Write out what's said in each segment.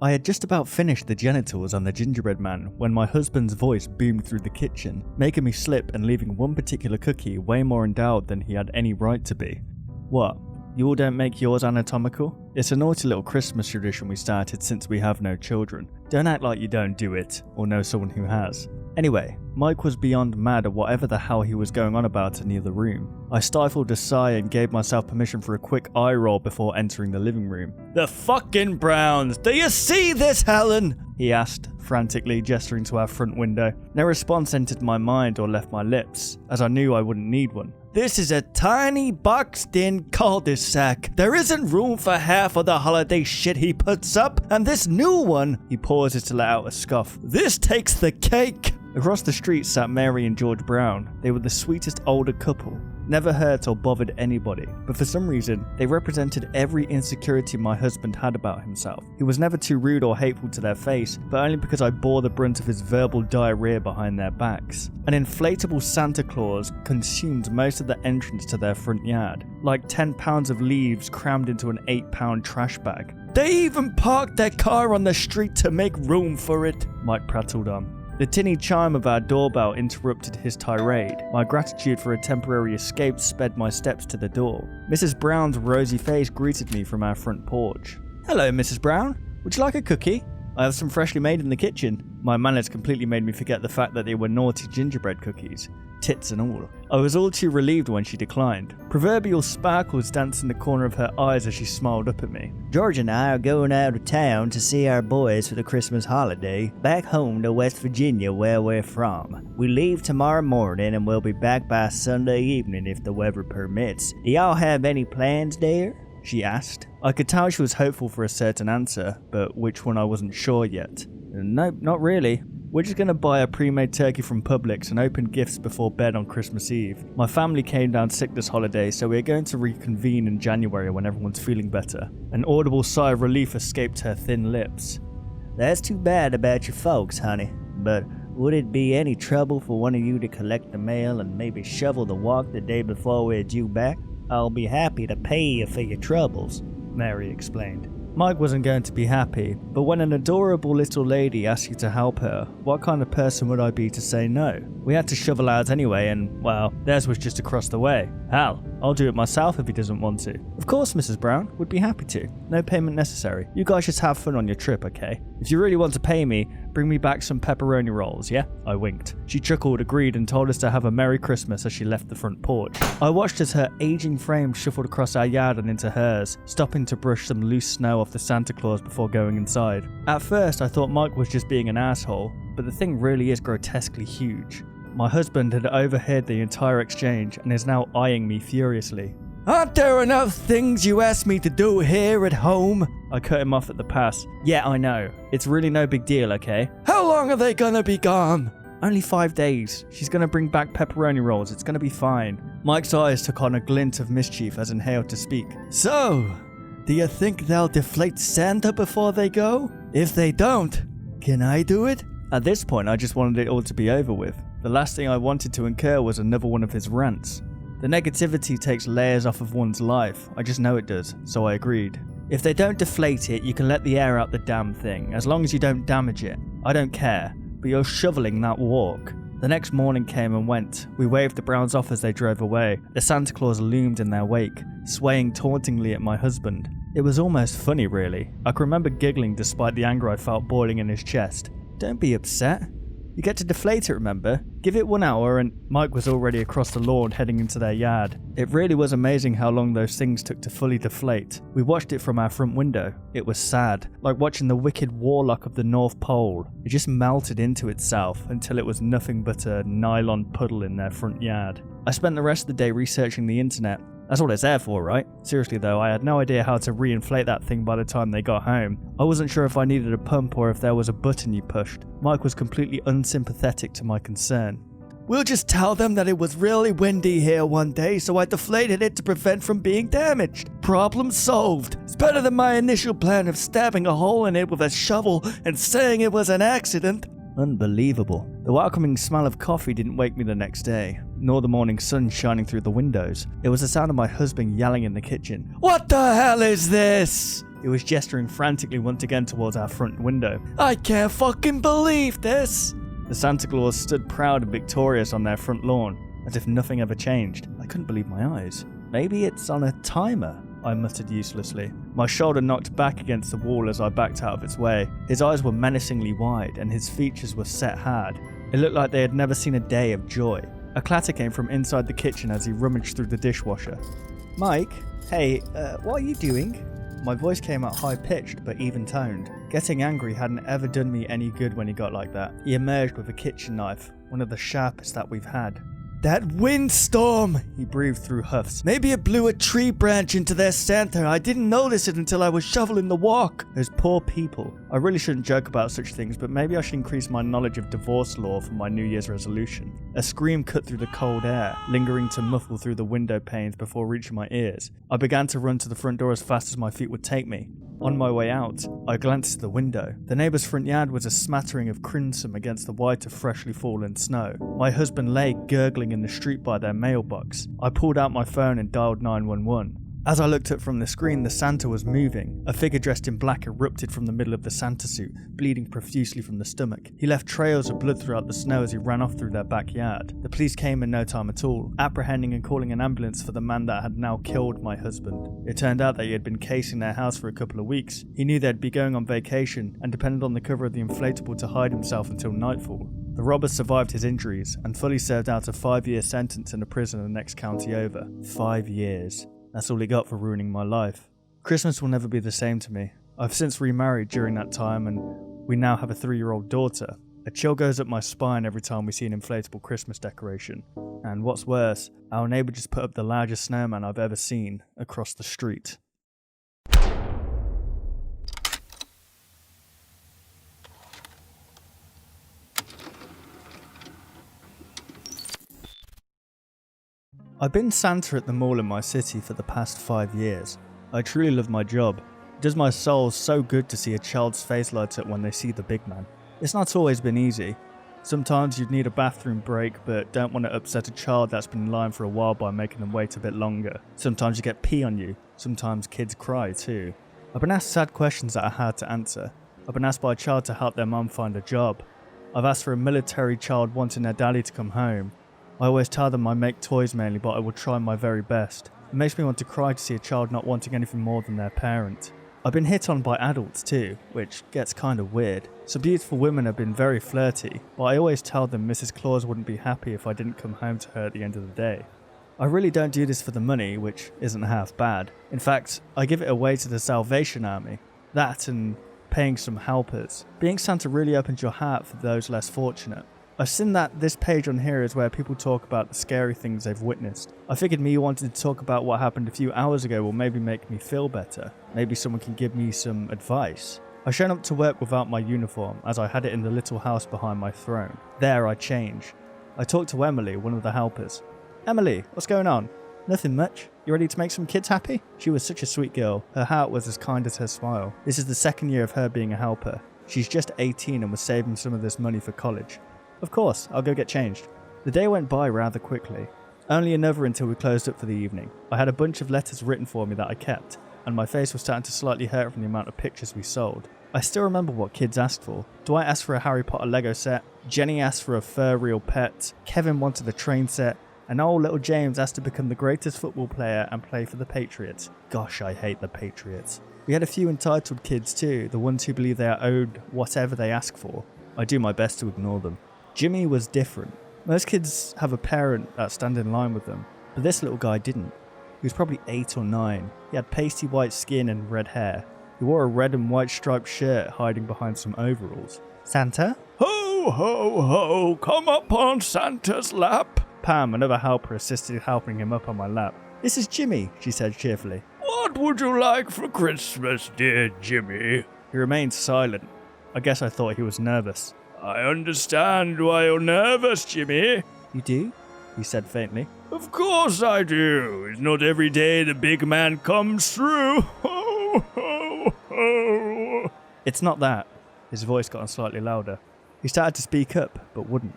I had just about finished the genitals on the gingerbread man when my husband's voice boomed through the kitchen, making me slip and leaving one particular cookie way more endowed than he had any right to be. What? You all don't make yours anatomical? It's a naughty little Christmas tradition we started since we have no children. Don't act like you don't do it, or know someone who has. Anyway, Mike was beyond mad at whatever the hell he was going on about in the other room. I stifled a sigh and gave myself permission for a quick eye roll before entering the living room. "The fucking Browns! Do you see this, Helen?" he asked, frantically gesturing to our front window. No response entered my mind or left my lips, as I knew I wouldn't need one. "This is a tiny boxed-in cul-de-sac. There isn't room for half of the holiday shit he puts up, and this new one," he pauses to let out a scoff, "this takes the cake." Across the street sat Mary and George Brown. They were the sweetest older couple. Never hurt or bothered anybody, but for some reason, they represented every insecurity my husband had about himself. He was never too rude or hateful to their face, but only because I bore the brunt of his verbal diarrhea behind their backs. An inflatable Santa Claus consumed most of the entrance to their front yard, like 10 pounds of leaves crammed into an 8-pound trash bag. "They even parked their car on the street to make room for it," Mike prattled on. The tinny chime of our doorbell interrupted his tirade. My gratitude for a temporary escape sped my steps to the door. Mrs. Brown's rosy face greeted me from our front porch. "Hello, Mrs. Brown. Would you like a cookie? I have some freshly made in the kitchen." My manners completely made me forget the fact that they were naughty gingerbread cookies, tits and all. I was all too relieved when she declined. Proverbial sparkles danced in the corner of her eyes as she smiled up at me. "George and I are going out of town to see our boys for the Christmas holiday, back home to West Virginia where we're from. We leave tomorrow morning and we'll be back by Sunday evening if the weather permits. Do y'all have any plans there?" she asked. I could tell she was hopeful for a certain answer, but which one I wasn't sure yet. "Nope, not really. We're just going to buy a pre-made turkey from Publix and open gifts before bed on Christmas Eve. My family came down sick this holiday, so we're going to reconvene in January when everyone's feeling better." An audible sigh of relief escaped her thin lips. "That's too bad about your folks, honey. But would it be any trouble for one of you to collect the mail and maybe shovel the walk the day before we're due back? I'll be happy to pay you for your troubles," Mary explained. Mike wasn't going to be happy, but when an adorable little lady asks you to help her, what kind of person would I be to say no? We had to shovel out anyway, and, well, theirs was just across the way. Hell, I'll do it myself if he doesn't want to. "Of course, Mrs. Brown, would be happy to. No payment necessary. You guys just have fun on your trip, okay? If you really want to pay me, bring me back some pepperoni rolls, yeah?" I winked. She chuckled, agreed, and told us to have a Merry Christmas as she left the front porch. I watched as her aging frame shuffled across our yard and into hers, stopping to brush some loose snow off the Santa Claus before going inside. At first, I thought Mike was just being an asshole, but the thing really is grotesquely huge. My husband had overheard the entire exchange and is now eyeing me furiously. "Aren't there enough things you asked me to do here at home?" I cut him off at the pass. "Yeah, I know. It's really no big deal, okay? How long are they gonna be gone?" "Only 5 days. She's gonna bring back pepperoni rolls. It's gonna be fine." Mike's eyes took on a glint of mischief as inhaled to speak. "So, do you think they'll deflate Santa before they go? If they don't, can I do it?" At this point, I just wanted it all to be over with. The last thing I wanted to incur was another one of his rants. The negativity takes layers off of one's life. I just know it does, so I agreed. "If they don't deflate it, you can let the air out the damn thing, as long as you don't damage it. I don't care, but you're shoveling that walk." The next morning came and went. We waved the Browns off as they drove away. The Santa Claus loomed in their wake, swaying tauntingly at my husband. It was almost funny, really. I can remember giggling despite the anger I felt boiling in his chest. "Don't be upset. You get to deflate it, remember? Give it 1 hour," and Mike was already across the lawn heading into their yard. It really was amazing how long those things took to fully deflate. We watched it from our front window. It was sad, like watching the wicked warlock of the North Pole. It just melted into itself until it was nothing but a nylon puddle in their front yard. I spent the rest of the day researching the internet. That's what it's there for, right? Seriously though, I had no idea how to reinflate that thing by the time they got home. I wasn't sure if I needed a pump or if there was a button you pushed. Mike was completely unsympathetic to my concern. "We'll just tell them that it was really windy here one day, so I deflated it to prevent from being damaged. Problem solved. It's better than my initial plan of stabbing a hole in it with a shovel and saying it was an accident." Unbelievable. The welcoming smell of coffee didn't wake me the next day, nor the morning sun shining through the windows. It was the sound of my husband yelling in the kitchen. "What the hell is this?" He was gesturing frantically once again towards our front window. I can't fucking believe this! The Santa Claus stood proud and victorious on their front lawn, as if nothing ever changed. I couldn't believe my eyes. Maybe it's on a timer, I muttered uselessly. My shoulder knocked back against the wall as I backed out of its way. His eyes were menacingly wide, and his features were set hard. It looked like they had never seen a day of joy. A clatter came from inside the kitchen as he rummaged through the dishwasher. Mike? Hey, what are you doing? My voice came out high-pitched but even-toned. Getting angry hadn't ever done me any good when he got like that. He emerged with a kitchen knife, one of the sharpest that we've had. That windstorm! He breathed through huffs. Maybe it blew a tree branch into their center. I didn't notice it until I was shoveling the walk. Those poor people. I really shouldn't joke about such things, but maybe I should increase my knowledge of divorce law for my New Year's resolution. A scream cut through the cold air, lingering to muffle through the window panes before reaching my ears. I began to run to the front door as fast as my feet would take me. On my way out, I glanced at the window. The neighbour's front yard was a smattering of crimson against the white of freshly fallen snow. My husband lay gurgling in the street by their mailbox. I pulled out my phone and dialed 911. As I looked up from the screen, the Santa was moving. A figure dressed in black erupted from the middle of the Santa suit, bleeding profusely from the stomach. He left trails of blood throughout the snow as he ran off through their backyard. The police came in no time at all, apprehending and calling an ambulance for the man that had now killed my husband. It turned out that he had been casing their house for a couple of weeks. He knew they'd be going on vacation and depended on the cover of the Inflatable to hide himself until nightfall. The robber survived his injuries and fully served out a 5-year sentence in a prison in the next county over. 5 years. That's all he got for ruining my life. Christmas will never be the same to me. I've since remarried during that time and we now have a 3-year-old daughter. A chill goes up my spine every time we see an inflatable Christmas decoration. And what's worse, our neighbour just put up the largest snowman I've ever seen across the street. I've been Santa at the mall in my city for the past 5 years. I truly love my job. It does my soul so good to see a child's face light up when they see the big man. It's not always been easy. Sometimes you'd need a bathroom break but don't want to upset a child that's been in line for a while by making them wait a bit longer. Sometimes you get pee on you. Sometimes kids cry too. I've been asked sad questions that are hard to answer. I've been asked by a child to help their mum find a job. I've asked for a military child wanting their daddy to come home. I always tell them I make toys mainly, but I will try my very best. It makes me want to cry to see a child not wanting anything more than their parent. I've been hit on by adults too, which gets kind of weird. Some beautiful women have been very flirty, but I always tell them Mrs. Claus wouldn't be happy if I didn't come home to her at the end of the day. I really don't do this for the money, which isn't half bad. In fact, I give it away to the Salvation Army. That and paying some helpers. Being Santa really opens your heart for those less fortunate. I've seen that this page on here is where people talk about the scary things they've witnessed. I figured me wanting to talk about what happened a few hours ago will maybe make me feel better. Maybe someone can give me some advice. I showed up to work without my uniform, as I had it in the little house behind my throne. There I changed. I talked to Emily, one of the helpers. Emily, what's going on? Nothing much. You ready to make some kids happy? She was such a sweet girl. Her heart was as kind as her smile. This is the second year of her being a helper. She's just 18 and was saving some of this money for college. Of course, I'll go get changed. The day went by rather quickly. Only another until we closed up for the evening. I had a bunch of letters written for me that I kept, and my face was starting to slightly hurt from the amount of pictures we sold. I still remember what kids asked for. Dwight asked for a Harry Potter Lego set, Jenny asked for a fur real pet, Kevin wanted a train set, and old little James asked to become the greatest football player and play for the Patriots. Gosh, I hate the Patriots. We had a few entitled kids too, the ones who believe they are owed whatever they ask for. I do my best to ignore them. Jimmy was different. Most kids have a parent that stand in line with them, but this little guy didn't. He was probably 8 or 9. He had pasty white skin and red hair. He wore a red and white striped shirt hiding behind some overalls. Santa? Ho, ho, ho, come up on Santa's lap. Pam, another helper, assisted helping him up on my lap. This is Jimmy, she said cheerfully. What would you like for Christmas, dear Jimmy? He remained silent. I guess I thought he was nervous. I understand why you're nervous, Jimmy. You do? He said faintly. Of course I do. It's not every day the big man comes through. Ho, ho, ho. It's not that. His voice got slightly louder. He started to speak up, but wouldn't.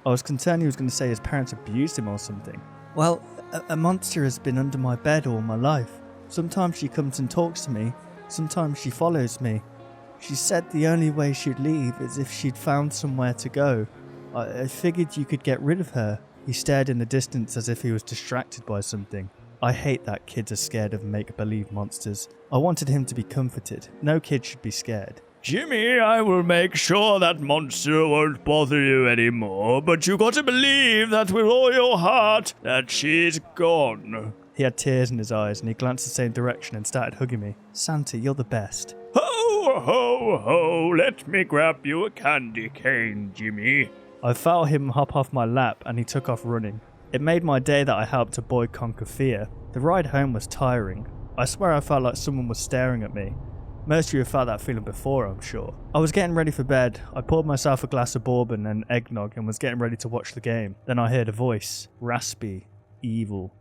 I was concerned he was going to say his parents abused him or something. Well, a monster has been under my bed all my life. Sometimes she comes and talks to me, Sometimes she follows me. She said the only way she'd leave is if she'd found somewhere to go. I figured you could get rid of her. He stared in the distance as if he was distracted by something. I hate that kids are scared of make-believe monsters. I wanted him to be comforted. No kid should be scared. Jimmy, I will make sure that monster won't bother you anymore, but you got to believe that with all your heart that she's gone. He had tears in his eyes and he glanced the same direction and started hugging me. Santa, you're the best. Ho, ho, ho, let me grab you a candy cane, Jimmy. I felt him hop off my lap and he took off running. It made my day that I helped a boy conquer fear. The ride home was tiring. I swear I felt like someone was staring at me. Most of you have felt that feeling before, I'm sure. I was getting ready for bed. I poured myself a glass of bourbon and eggnog and was getting ready to watch the game. Then I heard a voice. Raspy, evil,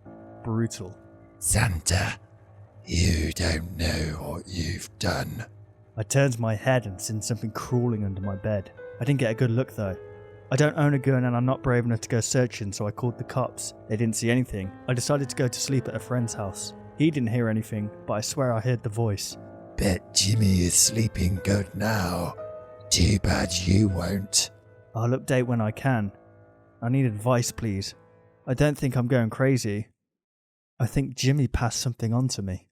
brutal. Santa, you don't know what you've done. I turned my head and seen something crawling under my bed. I didn't get a good look though. I don't own a gun and I'm not brave enough to go searching, so I called the cops. They didn't see anything. I decided to go to sleep at a friend's house. He didn't hear anything, but I swear I heard the voice. Bet Jimmy is sleeping good now. Too bad you won't. I'll update when I can. I need advice, please. I don't think I'm going crazy. I think Jimmy passed something on to me.